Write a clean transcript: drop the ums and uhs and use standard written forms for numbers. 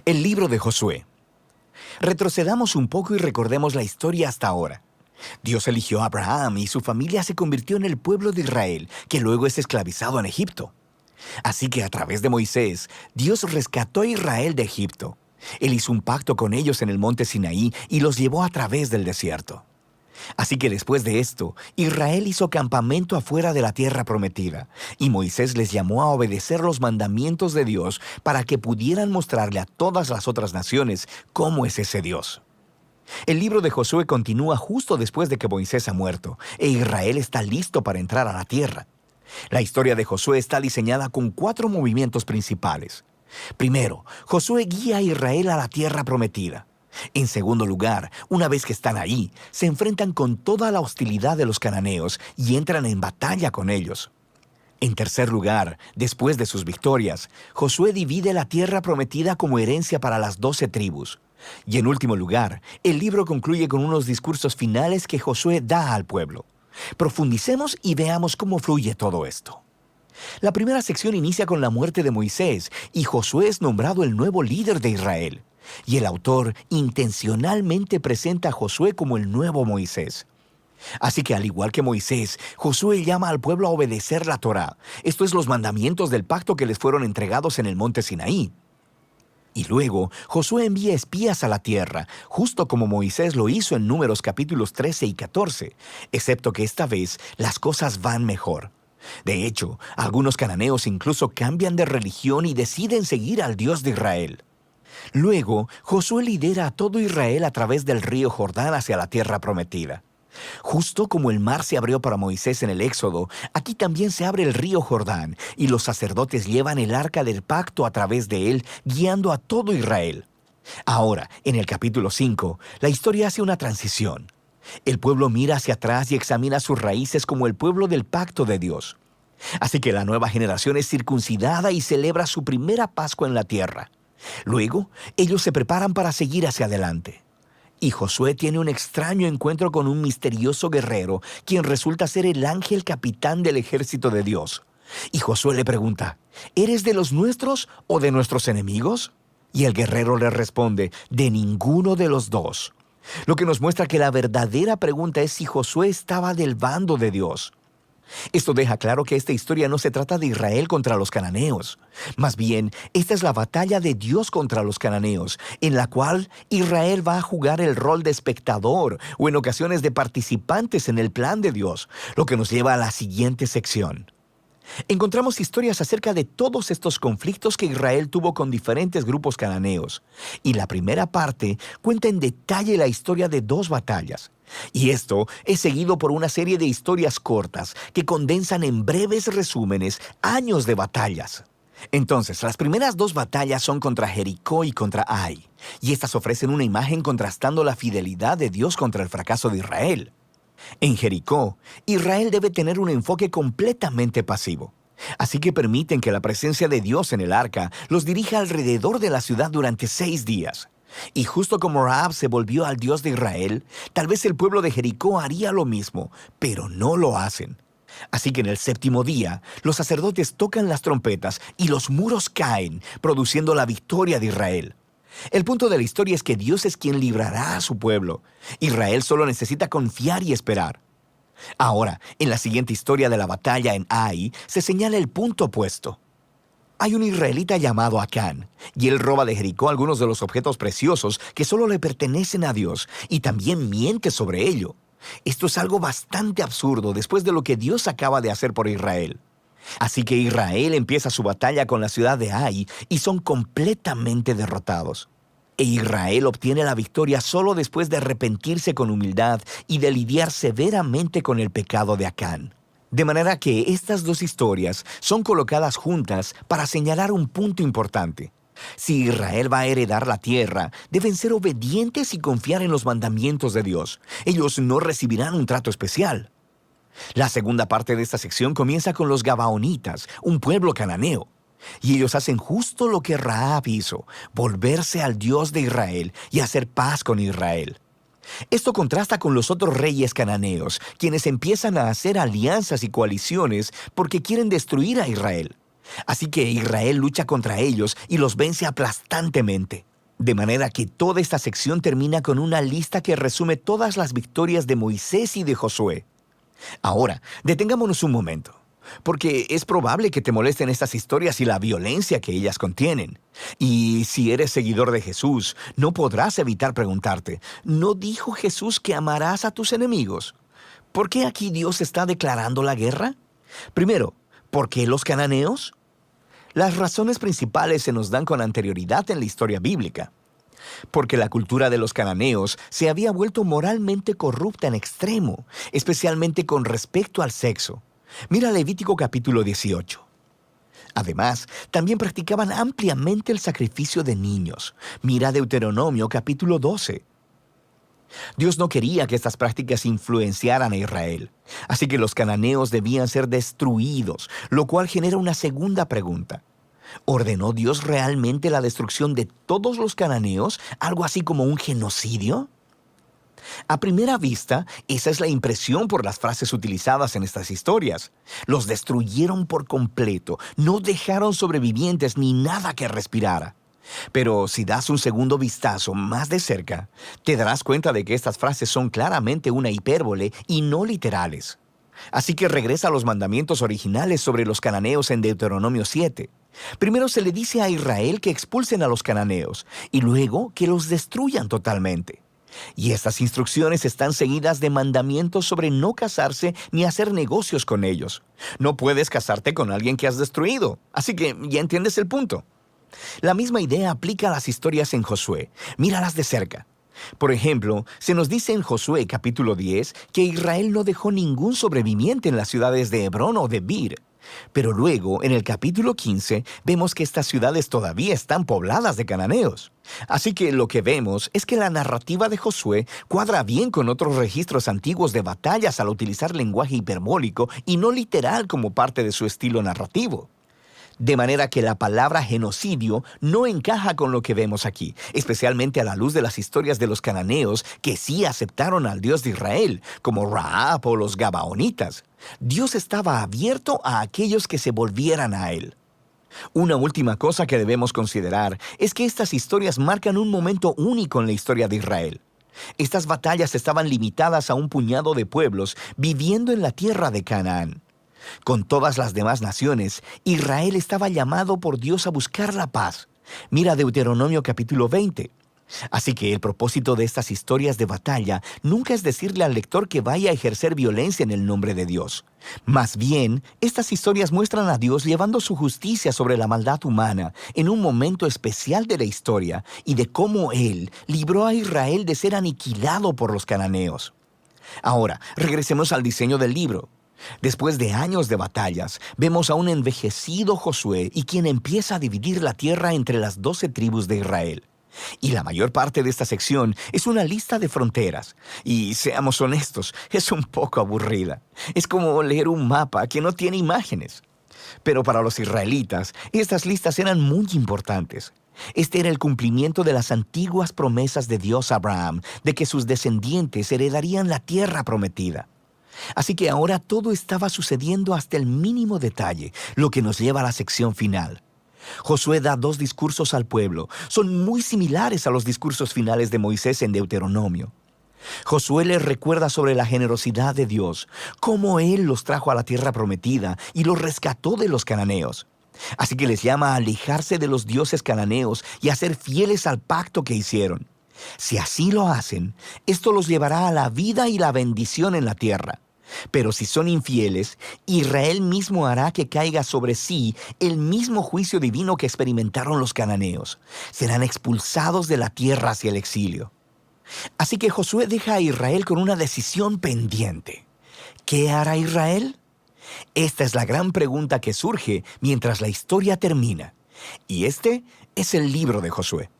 El libro de Josué. Retrocedamos un poco y recordemos la historia hasta ahora. Dios eligió a Abraham y su familia se convirtió en el pueblo de Israel, que luego es esclavizado en Egipto. Así que a través de Moisés, Dios rescató a Israel de Egipto. Él hizo un pacto con ellos en el monte Sinaí y los llevó a través del desierto. Así que después de esto, Israel hizo campamento afuera de la tierra prometida, y Moisés les llamó a obedecer los mandamientos de Dios para que pudieran mostrarle a todas las otras naciones cómo es ese Dios. El libro de Josué continúa justo después de que Moisés ha muerto, e Israel está listo para entrar a la tierra. La historia de Josué está diseñada con 4 movimientos principales. Primero, Josué guía a Israel a la tierra prometida. En segundo lugar, una vez que están ahí, se enfrentan con toda la hostilidad de los cananeos y entran en batalla con ellos. En tercer lugar, después de sus victorias, Josué divide la tierra prometida como herencia para las 12 tribus. Y en último lugar, el libro concluye con unos discursos finales que Josué da al pueblo. Profundicemos y veamos cómo fluye todo esto. La primera sección inicia con la muerte de Moisés y Josué es nombrado el nuevo líder de Israel. Y el autor intencionalmente presenta a Josué como el nuevo Moisés. Así que al igual que Moisés, Josué llama al pueblo a obedecer la Torá, esto es los mandamientos del pacto que les fueron entregados en el monte Sinaí. Y luego, Josué envía espías a la tierra, justo como Moisés lo hizo en Números capítulos 13 y 14, excepto que esta vez las cosas van mejor. De hecho, algunos cananeos incluso cambian de religión y deciden seguir al Dios de Israel. Luego, Josué lidera a todo Israel a través del río Jordán hacia la tierra prometida. Justo como el mar se abrió para Moisés en el Éxodo, aquí también se abre el río Jordán, y los sacerdotes llevan el arca del pacto a través de él, guiando a todo Israel. Ahora, en el capítulo 5, la historia hace una transición. El pueblo mira hacia atrás y examina sus raíces como el pueblo del pacto de Dios. Así que la nueva generación es circuncidada y celebra su primera Pascua en la tierra. Luego, ellos se preparan para seguir hacia adelante. Y Josué tiene un extraño encuentro con un misterioso guerrero, quien resulta ser el ángel capitán del ejército de Dios. Y Josué le pregunta, ¿eres de los nuestros o de nuestros enemigos? Y el guerrero le responde, de ninguno de los dos. Lo que nos muestra que la verdadera pregunta es si Josué estaba del bando de Dios. Esto deja claro que esta historia no se trata de Israel contra los cananeos. Más bien, esta es la batalla de Dios contra los cananeos, en la cual Israel va a jugar el rol de espectador o en ocasiones de participantes en el plan de Dios, lo que nos lleva a la siguiente sección. Encontramos historias acerca de todos estos conflictos que Israel tuvo con diferentes grupos cananeos. Y la primera parte cuenta en detalle la historia de 2 batallas. Y esto es seguido por una serie de historias cortas que condensan en breves resúmenes años de batallas. Entonces, las primeras 2 batallas son contra Jericó y contra Ai. Y estas ofrecen una imagen contrastando la fidelidad de Dios contra el fracaso de Israel. En Jericó, Israel debe tener un enfoque completamente pasivo. Así que permiten que la presencia de Dios en el arca los dirija alrededor de la ciudad durante 6 días. Y justo como Rahab se volvió al Dios de Israel, tal vez el pueblo de Jericó haría lo mismo, pero no lo hacen. Así que en el 7º día, los sacerdotes tocan las trompetas y los muros caen, produciendo la victoria de Israel. El punto de la historia es que Dios es quien librará a su pueblo. Israel solo necesita confiar y esperar. Ahora, en la siguiente historia de la batalla en Ai, se señala el punto opuesto. Hay un israelita llamado Acán, y él roba de Jericó algunos de los objetos preciosos que solo le pertenecen a Dios, y también miente sobre ello. Esto es algo bastante absurdo después de lo que Dios acaba de hacer por Israel. Así que Israel empieza su batalla con la ciudad de Ai y son completamente derrotados. E Israel obtiene la victoria solo después de arrepentirse con humildad y de lidiar severamente con el pecado de Acán. De manera que estas 2 historias son colocadas juntas para señalar un punto importante. Si Israel va a heredar la tierra, deben ser obedientes y confiar en los mandamientos de Dios. Ellos no recibirán un trato especial. La segunda parte de esta sección comienza con los Gabaonitas, un pueblo cananeo. Y ellos hacen justo lo que Rahab hizo, volverse al Dios de Israel y hacer paz con Israel. Esto contrasta con los otros reyes cananeos, quienes empiezan a hacer alianzas y coaliciones porque quieren destruir a Israel. Así que Israel lucha contra ellos y los vence aplastantemente. De manera que toda esta sección termina con una lista que resume todas las victorias de Moisés y de Josué. Ahora, detengámonos un momento, porque es probable que te molesten estas historias y la violencia que ellas contienen. Y si eres seguidor de Jesús, no podrás evitar preguntarte, ¿no dijo Jesús que amarás a tus enemigos? ¿Por qué aquí Dios está declarando la guerra? Primero, ¿por qué los cananeos? Las razones principales se nos dan con anterioridad en la historia bíblica. Porque la cultura de los cananeos se había vuelto moralmente corrupta en extremo, especialmente con respecto al sexo. Mira Levítico capítulo 18. Además, también practicaban ampliamente el sacrificio de niños. Mira Deuteronomio capítulo 12. Dios no quería que estas prácticas influenciaran a Israel, así que los cananeos debían ser destruidos, lo cual genera una segunda pregunta. ¿Ordenó Dios realmente la destrucción de todos los cananeos, algo así como un genocidio? A primera vista, esa es la impresión por las frases utilizadas en estas historias. Los destruyeron por completo, no dejaron sobrevivientes ni nada que respirara. Pero si das un segundo vistazo más de cerca, te darás cuenta de que estas frases son claramente una hipérbole y no literales. Así que regresa a los mandamientos originales sobre los cananeos en Deuteronomio 7. Primero se le dice a Israel que expulsen a los cananeos y luego que los destruyan totalmente. Y estas instrucciones están seguidas de mandamientos sobre no casarse ni hacer negocios con ellos. No puedes casarte con alguien que has destruido, así que ya entiendes el punto. La misma idea aplica a las historias en Josué. Míralas de cerca. Por ejemplo, se nos dice en Josué capítulo 10 que Israel no dejó ningún sobreviviente en las ciudades de Hebrón o de Bir. Pero luego, en el capítulo 15, vemos que estas ciudades todavía están pobladas de cananeos. Así que lo que vemos es que la narrativa de Josué cuadra bien con otros registros antiguos de batallas al utilizar lenguaje hiperbólico y no literal como parte de su estilo narrativo. De manera que la palabra genocidio no encaja con lo que vemos aquí, especialmente a la luz de las historias de los cananeos que sí aceptaron al Dios de Israel, como Rahab o los Gabaonitas. Dios estaba abierto a aquellos que se volvieran a Él. Una última cosa que debemos considerar es que estas historias marcan un momento único en la historia de Israel. Estas batallas estaban limitadas a un puñado de pueblos viviendo en la tierra de Canaán. Con todas las demás naciones, Israel estaba llamado por Dios a buscar la paz. Mira Deuteronomio capítulo 20. Así que el propósito de estas historias de batalla nunca es decirle al lector que vaya a ejercer violencia en el nombre de Dios. Más bien, estas historias muestran a Dios llevando su justicia sobre la maldad humana en un momento especial de la historia y de cómo Él libró a Israel de ser aniquilado por los cananeos. Ahora, regresemos al diseño del libro. Después de años de batallas, vemos a un envejecido Josué y quien empieza a dividir la tierra entre las 12 tribus de Israel. Y la mayor parte de esta sección es una lista de fronteras. Y seamos honestos, es un poco aburrida. Es como leer un mapa que no tiene imágenes. Pero para los israelitas, estas listas eran muy importantes. Este era el cumplimiento de las antiguas promesas de Dios a Abraham, de que sus descendientes heredarían la tierra prometida. Así que ahora todo estaba sucediendo hasta el mínimo detalle, lo que nos lleva a la sección final. Josué da 2 discursos al pueblo. Son muy similares a los discursos finales de Moisés en Deuteronomio. Josué les recuerda sobre la generosidad de Dios, cómo Él los trajo a la tierra prometida y los rescató de los cananeos. Así que les llama a alejarse de los dioses cananeos y a ser fieles al pacto que hicieron. Si así lo hacen, esto los llevará a la vida y la bendición en la tierra. Pero si son infieles, Israel mismo hará que caiga sobre sí el mismo juicio divino que experimentaron los cananeos. Serán expulsados de la tierra hacia el exilio. Así que Josué deja a Israel con una decisión pendiente. ¿Qué hará Israel? Esta es la gran pregunta que surge mientras la historia termina. Y este es el libro de Josué.